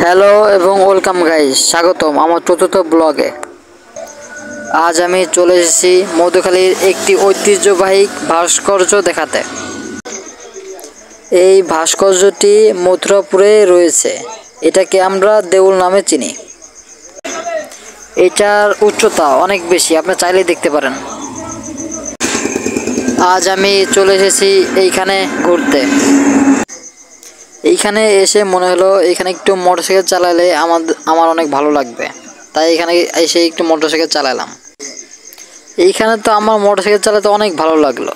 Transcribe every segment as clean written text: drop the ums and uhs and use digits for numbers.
Hello এবং welcome guys, স্বাগতম আমার চতুর্থ ব্লগে। আজ আমি চলে এসেছি মধুখালীর একটি ঐতিহ্যবাহী ভাস্কর্য দেখাতে। এই ভাস্কর্যটি মথুরাপুরে রয়েছে। এটাকে আমরা দেউল নামে চিনি। এটার উচ্চতা অনেক বেশি, আপনি চাইলেই দেখতে পারেন। আজ আমি চলে এসেছি এইখানে ঘুরতে। এইখানে এসে মনে হলো এখানে একটু মোটরসাইকেল চালালে আমার অনেক ভালো লাগবে, তাই এখানে এসে একটু মোটরসাইকেল চালালাম। এইখানে তো আমার মোটরসাইকেল চালাতে অনেক ভালো লাগলো।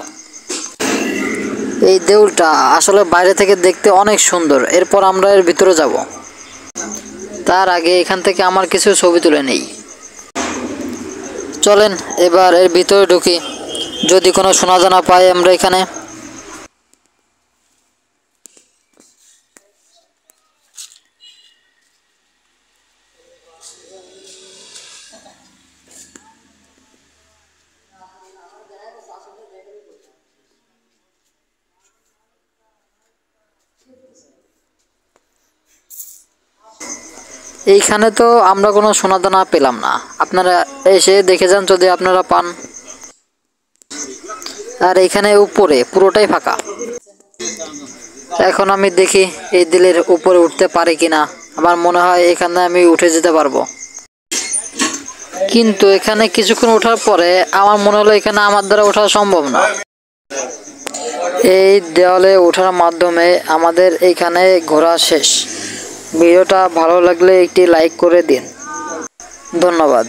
এই দেউলটা আসলে বাইরে থেকে দেখতে অনেক সুন্দর। এরপর আমরা এর ভিতরে যাব। তার আগে এখান থেকে আমার কিছু ছবি তুলে নেই। চলেন এবার এর ভিতরে ঢুকি, যদি কোনো শোনা জানা পাই আমরা এখানে। এইখানে তো আমরা কোনো সোনাদানা পেলাম না, আপনারা এসে দেখে যান যদি আপনারা পান। আর এখানে উপরে পুরোটাই ফাঁকা। এখন আমি দেখি এই দিলের উপরে উঠতে পারি কিনা। আমার মনে হয় এখানে আমি উঠে যেতে পারবো, কিন্তু এখানে কিছুক্ষণ ওঠার পরে আমার মনে হলো এখানে আমার দ্বারা ওঠা সম্ভব না। এই দেওয়ালে ওঠার মাধ্যমে আমাদের এইখানে ঘোরা শেষ। ভিডিওটা ভালো লাগলে একটি লাইক করে দিন। ধন্যবাদ।